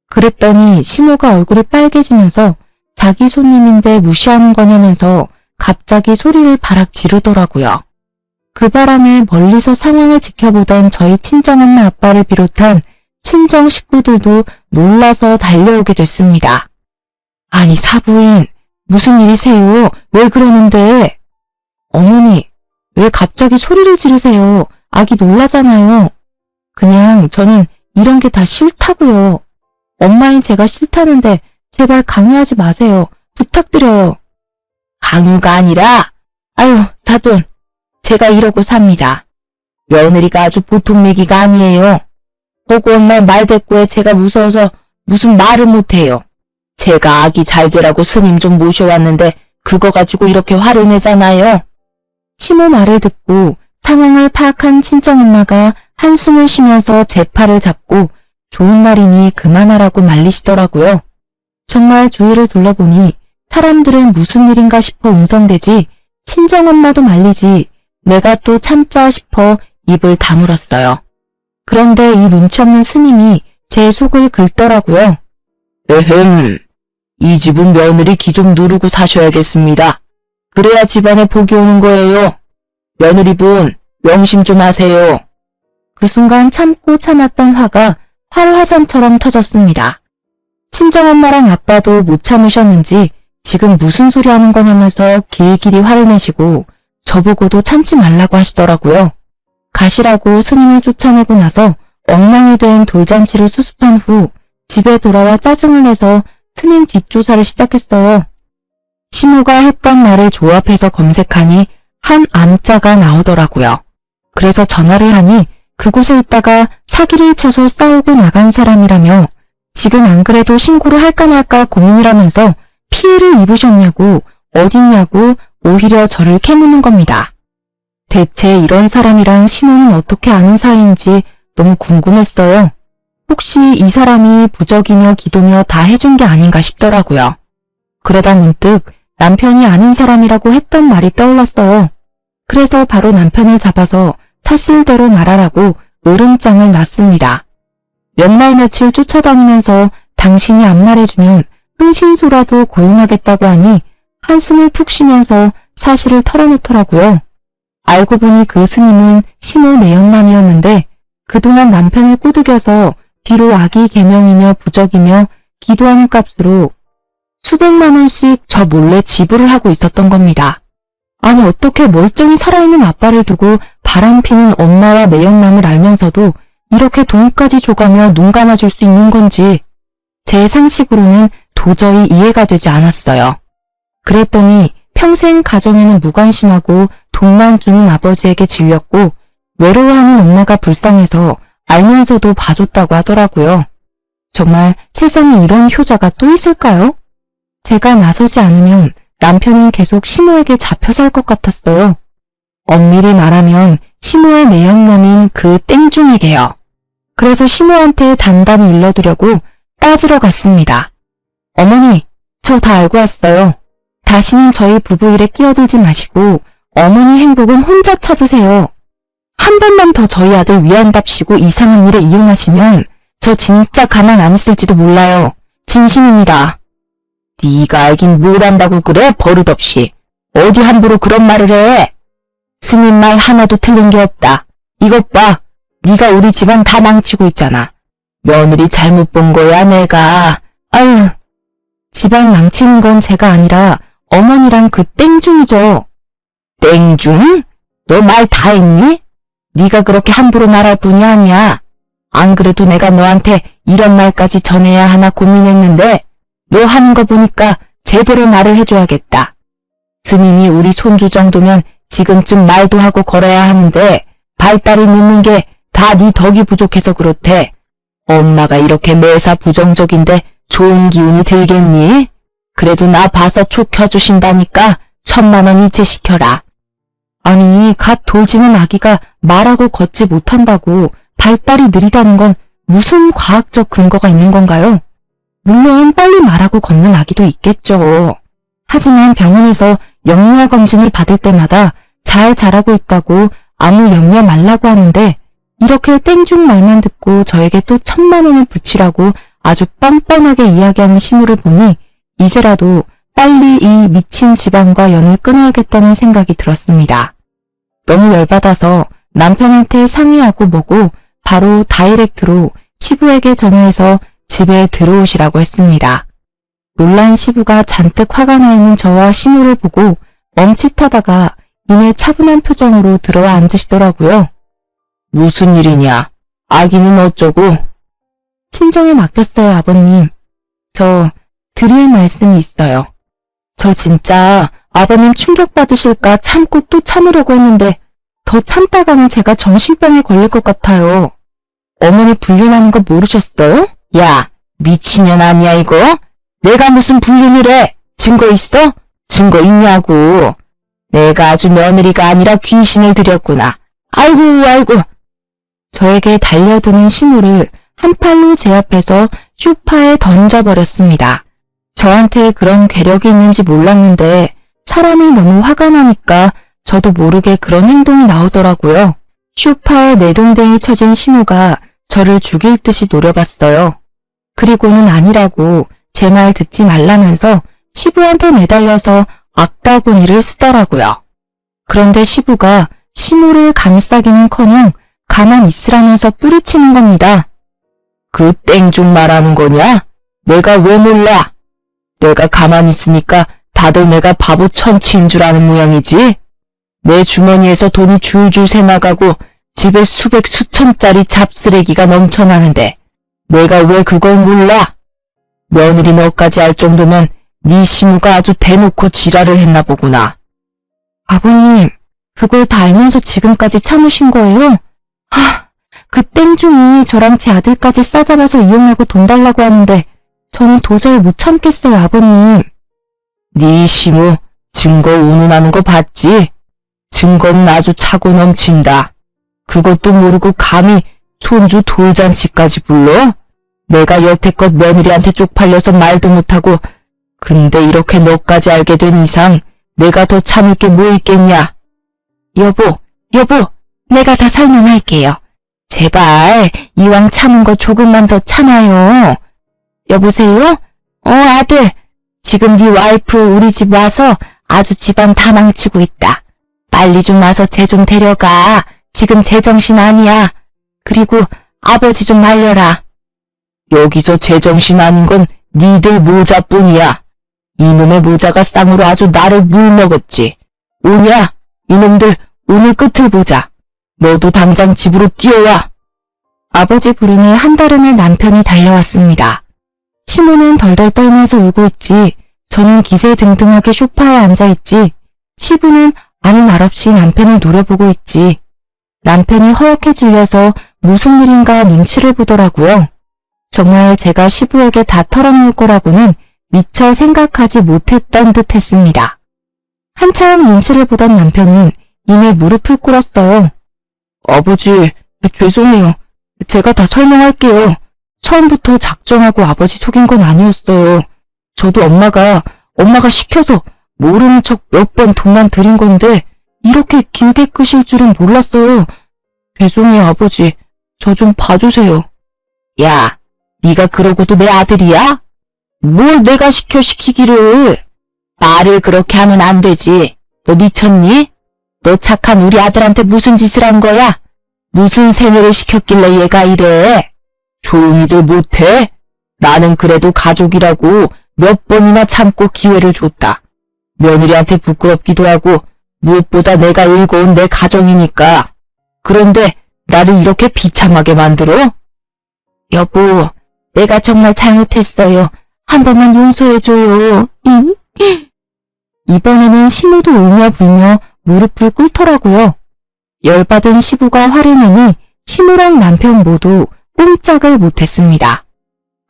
그랬더니 시모가 얼굴이 빨개지면서 자기 손님인데 무시하는 거냐면서 갑자기 소리를 바락 지르더라고요. 그 바람에 멀리서 상황을 지켜보던 저희 친정엄마 아빠를 비롯한 친정 식구들도 놀라서 달려오게 됐습니다. 아니 사부인 무슨 일이세요? 왜 그러는데? 어머니 왜 갑자기 소리를 지르세요? 아기 놀라잖아요. 그냥 저는 이런 게 다 싫다고요. 엄마인 제가 싫다는데 제발 강요하지 마세요. 부탁드려요. 강요가 아니라 아유 사돈 제가 이러고 삽니다. 며느리가 아주 보통 얘기가 아니에요. 보고 온 날 말대꾸에 제가 무서워서 무슨 말을 못해요. 제가 아기 잘 되라고 스님 좀 모셔왔는데 그거 가지고 이렇게 화를 내잖아요. 시모 말을 듣고 상황을 파악한 친정엄마가 한숨을 쉬면서 제 팔을 잡고 좋은 날이니 그만하라고 말리시더라고요. 정말 주위를 둘러보니 사람들은 무슨 일인가 싶어 웅성대지 친정엄마도 말리지 내가 또 참자 싶어 입을 다물었어요. 그런데 이 눈치 없는 스님이 제 속을 긁더라고요. 에헴, 이 집은 며느리 기 좀 누르고 사셔야겠습니다. 그래야 집안에 복이 오는 거예요. 며느리분, 명심 좀 하세요. 그 순간 참고 참았던 화가 활화산처럼 터졌습니다. 친정엄마랑 아빠도 못 참으셨는지 지금 무슨 소리 하는 거냐면서 길길이 화를 내시고 저보고도 참지 말라고 하시더라고요. 가시라고 스님을 쫓아내고 나서 엉망이 된 돌잔치를 수습한 후 집에 돌아와 짜증을 내서 스님 뒷조사를 시작했어요. 시모가 했던 말을 조합해서 검색하니 한 암자가 나오더라고요. 그래서 전화를 하니 그곳에 있다가 사기를 쳐서 싸우고 나간 사람이라며 지금 안 그래도 신고를 할까 말까 고민이라면서 피해를 입으셨냐고 어딨냐고 오히려 저를 캐묻는 겁니다. 대체 이런 사람이랑 시모는 어떻게 아는 사이인지 너무 궁금했어요. 혹시 이 사람이 부적이며 기도며 다 해준 게 아닌가 싶더라고요. 그러다 문득 남편이 아는 사람이라고 했던 말이 떠올랐어요. 그래서 바로 남편을 잡아서 사실대로 말하라고 으름장을 놨습니다. 몇 날 며칠 쫓아다니면서 당신이 안 말해주면 흥신소라도 고용하겠다고 하니 한숨을 푹 쉬면서 사실을 털어놓더라고요. 알고 보니 그 스님은 시모 내연남이었는데 그동안 남편을 꼬드겨서 뒤로 아기 개명이며 부적이며 기도하는 값으로 수백만 원씩 저 몰래 지불을 하고 있었던 겁니다. 아니 어떻게 멀쩡히 살아있는 아빠를 두고 바람피는 엄마와 내연남을 알면서도 이렇게 돈까지 줘가며 눈 감아줄 수 있는 건지 제 상식으로는 도저히 이해가 되지 않았어요. 그랬더니 평생 가정에는 무관심하고 돈만 주는 아버지에게 질렸고 외로워하는 엄마가 불쌍해서 알면서도 봐줬다고 하더라고요. 정말 세상에 이런 효자가 또 있을까요? 제가 나서지 않으면 남편은 계속 시모에게 잡혀 살 것 같았어요. 엄밀히 말하면 시모의 내연남인 그 땡중에게요. 그래서 시모한테 단단히 일러두려고 따지러 갔습니다. 어머니, 저 다 알고 왔어요. 다시는 저희 부부 일에 끼어들지 마시고 어머니 행복은 혼자 찾으세요. 한 번만 더 저희 아들 위한답시고 이상한 일에 이용하시면 저 진짜 가만 안 있을지도 몰라요. 진심입니다. 네가 알긴 뭘 안다고 그래, 버릇없이. 어디 함부로 그런 말을 해. 스님 말 하나도 틀린 게 없다. 이것 봐. 네가 우리 집안 다 망치고 있잖아. 며느리 잘못 본 거야, 내가. 아유, 집안 망치는 건 제가 아니라 어머니랑 그 땡중이죠. 땡중? 너 말 다 했니? 네가 그렇게 함부로 말할 뿐이 아니야. 안 그래도 내가 너한테 이런 말까지 전해야 하나 고민했는데 너 하는 거 보니까 제대로 말을 해줘야겠다. 스님이 우리 손주 정도면 지금쯤 말도 하고 걸어야 하는데 발달이 늦는 게 다 네 덕이 부족해서 그렇대. 엄마가 이렇게 매사 부정적인데 좋은 기운이 들겠니? 그래도 나 봐서 촉 켜주신다니까 1000만 원 이체시켜라. 아니, 갓 돌지는 아기가 말하고 걷지 못한다고 발달이 느리다는 건 무슨 과학적 근거가 있는 건가요? 물론 빨리 말하고 걷는 아기도 있겠죠. 하지만 병원에서 영유아 검진을 받을 때마다 잘 자라고 있다고 아무 염려 말라고 하는데 이렇게 땡중 말만 듣고 저에게 또 1000만 원을 붙이라고 아주 뻔뻔하게 이야기하는 시무를 보니 이제라도 빨리 이 미친 집안과 연을 끊어야겠다는 생각이 들었습니다. 너무 열받아서 남편한테 상의하고 보고 바로 다이렉트로 시부에게 전화해서 집에 들어오시라고 했습니다. 놀란 시부가 잔뜩 화가 나 있는 저와 시무를 보고 멈칫하다가 이내 차분한 표정으로 들어와 앉으시더라고요. 무슨 일이냐? 아기는 어쩌고? 친정에 맡겼어요, 아버님. 저 드릴 말씀이 있어요. 저 진짜 아버님 충격받으실까 참고 또 참으려고 했는데 더 참다가는 제가 정신병에 걸릴 것 같아요. 어머니 불륜하는 거 모르셨어요? 야, 미친년 아니야 이거? 내가 무슨 불륜을 해? 증거 있어? 증거 있냐고. 내가 아주 며느리가 아니라 귀신을 들였구나. 아이고. 저에게 달려드는 시무를 한 팔로 제 앞에서 소파에 던져버렸습니다. 저한테 그런 괴력이 있는지 몰랐는데 사람이 너무 화가 나니까 저도 모르게 그런 행동이 나오더라고요. 소파에 내동댕이 쳐진 시무가 저를 죽일 듯이 노려봤어요. 그리고는 아니라고 제 말 듣지 말라면서 시부한테 매달려서 악다구니를 쓰더라고요. 그런데 시부가 시무를 감싸기는커녕 가만 있으라면서 뿌리치는 겁니다. 그 땡중 말하는 거냐? 내가 왜 몰라? 내가 가만히 있으니까 다들 내가 바보 천치인 줄 아는 모양이지? 내 주머니에서 돈이 줄줄 새나가고 집에 수백 수천짜리 잡쓰레기가 넘쳐나는데 내가 왜 그걸 몰라? 며느리 너까지 알 정도면 네 시무가 아주 대놓고 지랄을 했나 보구나. 아버님, 그걸 다 알면서 지금까지 참으신 거예요? 그 땡중이 저랑 제 아들까지 싸잡아서 이용하고 돈 달라고 하는데 저는 도저히 못 참겠어요, 아버님. 네 시무 증거 운운하는 거 봤지? 증거는 아주 차고 넘친다. 그것도 모르고 감히 손주 돌잔치까지 불러? 내가 여태껏 며느리한테 쪽팔려서 말도 못하고 근데 이렇게 너까지 알게 된 이상 내가 더 참을 게 뭐 있겠냐? 여보, 내가 다 설명할게요. 제발 이왕 참은 거 조금만 더 참아요. 여보세요? 아들. 지금 네 와이프 우리 집 와서 아주 집안 다 망치고 있다. 빨리 좀 와서 쟤 좀 데려가. 지금 제정신 아니야. 그리고 아버지 좀 말려라. 여기서 제정신 아닌 건 니들 모자뿐이야. 이놈의 모자가 쌍으로 아주 나를 물먹었지. 오냐? 이놈들 오늘 끝을 보자. 너도 당장 집으로 뛰어와. 아버지 부름에 한달음에 남편이 달려왔습니다. 시모는 덜덜 떨면서 울고 있지 저는 기세등등하게 소파에 앉아있지 시부는 아무 말 없이 남편을 노려보고 있지. 남편이 허옇게 질려서 무슨 일인가 눈치를 보더라고요. 정말 제가 시부에게 다 털어놓을 거라고는 미처 생각하지 못했던 듯 했습니다. 한참 눈치를 보던 남편은 이내 무릎을 꿇었어요. 아버지, 죄송해요. 제가 다 설명할게요. 처음부터 작정하고 아버지 속인 건 아니었어요. 저도 엄마가 시켜서 모르는 척 몇 번 돈만 드린 건데 이렇게 길게 끄실 줄은 몰랐어요. 죄송해요, 아버지. 저 좀 봐주세요. 야, 네가 그러고도 내 아들이야? 뭘 내가 시키기를. 말을 그렇게 하면 안 되지. 너 미쳤니? 너 착한 우리 아들한테 무슨 짓을 한 거야? 무슨 세뇌를 시켰길래 얘가 이래? 조용히들 못해? 나는 그래도 가족이라고 몇 번이나 참고 기회를 줬다. 며느리한테 부끄럽기도 하고 무엇보다 내가 일궈온 내 가정이니까. 그런데 나를 이렇게 비참하게 만들어? 여보, 내가 정말 잘못했어요. 한 번만 용서해줘요. 이번에는 시모도 울며 불며 무릎을 꿇더라고요. 열받은 시부가 화를 내니 시모랑 남편 모두 꼼짝을 못했습니다.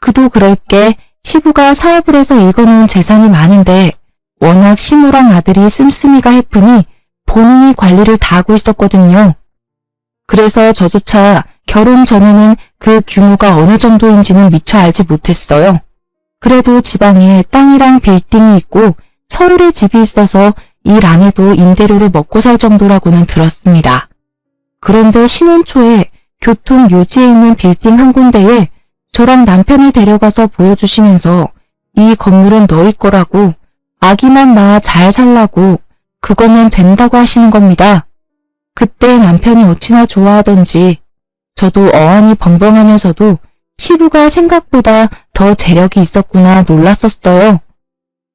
그도 그럴 게 시부가 사업을 해서 읽어놓은 재산이 많은데 워낙 시모랑 아들이 씀씀이가 해프니 본인이 관리를 다 하고 있었거든요. 그래서 저조차 결혼 전에는 그 규모가 어느 정도인지는 미처 알지 못했어요. 그래도 지방에 땅이랑 빌딩이 있고 서울에 집이 있어서 일 안 해도 임대료를 먹고 살 정도라고는 들었습니다. 그런데 신혼 초에 교통 요지에 있는 빌딩 한 군데에 저랑 남편을 데려가서 보여주시면서 이 건물은 너희 거라고 아기만 낳아 잘 살라고 그거면 된다고 하시는 겁니다. 그때 남편이 어찌나 좋아하던지 저도 어안이 벙벙하면서도 시부가 생각보다 더 재력이 있었구나 놀랐었어요.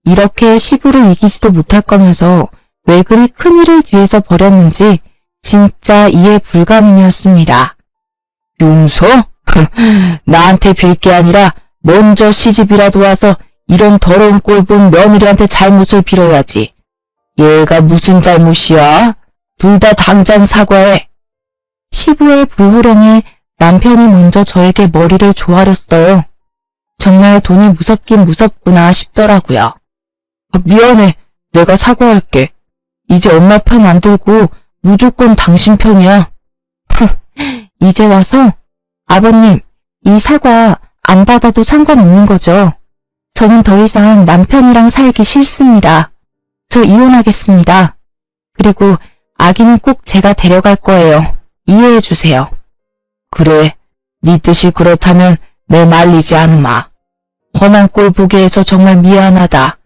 이렇게 시부를 이기지도 못할 거면서 왜 그리 큰일을 뒤에서 벌였는지 진짜 이해 불가능이었습니다. 용서? 나한테 빌 게 아니라 먼저 시집이라도 와서 이런 더러운 꼴 본 며느리한테 잘못을 빌어야지. 얘가 무슨 잘못이야? 둘 다 당장 사과해. 시부의 불호령에 남편이 먼저 저에게 머리를 조아렸어요. 정말 돈이 무섭긴 무섭구나 싶더라고요. 미안해. 내가 사과할게. 이제 엄마 편 안 들고 무조건 당신 편이야. 이제 와서? 아버님, 이 사과 안 받아도 상관없는 거죠? 저는 더 이상 남편이랑 살기 싫습니다. 저 이혼하겠습니다. 그리고 아기는 꼭 제가 데려갈 거예요. 이해해 주세요. 그래, 네 뜻이 그렇다면 내 말리지 않으마. 험한 꼴 보게 해서 정말 미안하다.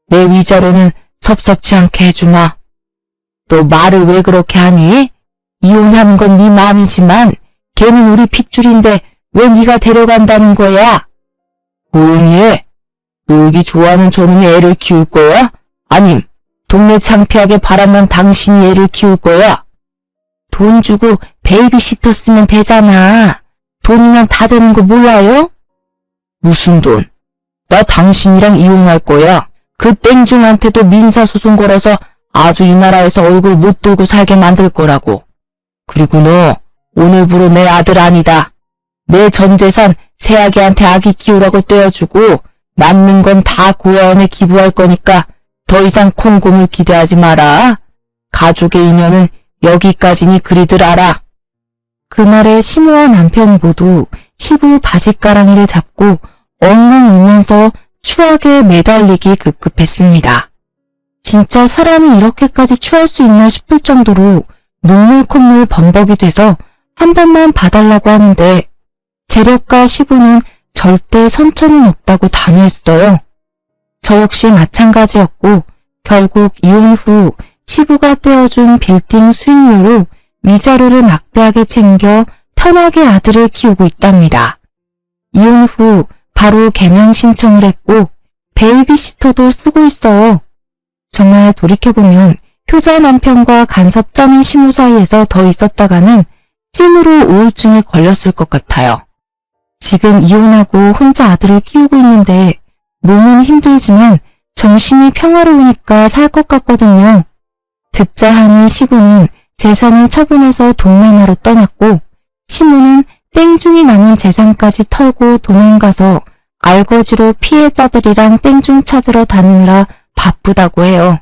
내 위자료는 섭섭치 않게 해주마. 너 말을 왜 그렇게 하니? 이혼하는 건 네 마음이지만 걔는 우리 핏줄인데 왜 네가 데려간다는 거야? 조용히 해. 놀기 좋아하는 저놈이 애를 키울 거야? 아님 동네 창피하게 바라만 당신이 애를 키울 거야? 돈 주고 베이비시터 쓰면 되잖아. 돈이면 다 되는 거 몰라요? 무슨 돈? 나 당신이랑 이혼할 거야. 그 땡중한테도 민사소송 걸어서 아주 이 나라에서 얼굴 못 들고 살게 만들 거라고. 그리고 너 오늘부로 내 아들 아니다. 내 전 재산 새아기한테 아기 키우라고 떼어주고 남는 건 다 고아원에 기부할 거니까 더 이상 콩고물 기대하지 마라. 가족의 인연은 여기까지니 그리들 알아. 그 말에 시모와 남편 모두 시부 바짓가랑이를 잡고 엉엉 울면서 추하게 매달리기 급급했습니다. 진짜 사람이 이렇게까지 추할 수 있나 싶을 정도로 눈물 콧물 범벅이 돼서 한 번만 봐달라고 하는데 재력가 시부는 절대 선처는 없다고 단호했어요. 저 역시 마찬가지였고 결국 이혼 후 시부가 떼어준 빌딩 수익료로 위자료를 막대하게 챙겨 편하게 아들을 키우고 있답니다. 이혼 후 바로 개명 신청을 했고 베이비시터도 쓰고 있어요. 정말 돌이켜보면 효자 남편과 간섭점인 시모 사이에서 더 있었다가는 찜으로 우울증에 걸렸을 것 같아요. 지금 이혼하고 혼자 아들을 키우고 있는데 몸은 힘들지만 정신이 평화로우니까 살 것 같거든요. 듣자 하니 시부는 재산을 처분해서 동남아로 떠났고 시모는 땡중이 남은 재산까지 털고 도망가서 알거지로 피해자들이랑 땡중 찾으러 다니느라 바쁘다고 해요.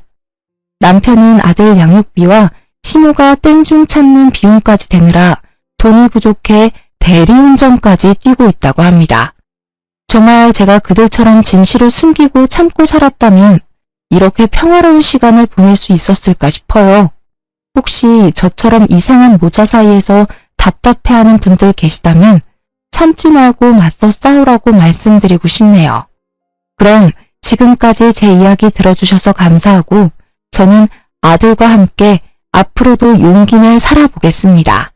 남편은 아들 양육비와 시모가 땡중 찾는 비용까지 대느라 돈이 부족해 대리운전까지 뛰고 있다고 합니다. 정말 제가 그들처럼 진실을 숨기고 참고 살았다면 이렇게 평화로운 시간을 보낼 수 있었을까 싶어요. 혹시 저처럼 이상한 모자 사이에서 답답해하는 분들 계시다면 참지 말고 맞서 싸우라고 말씀드리고 싶네요. 그럼 지금까지 제 이야기 들어주셔서 감사하고 저는 아들과 함께 앞으로도 용기 내 살아보겠습니다.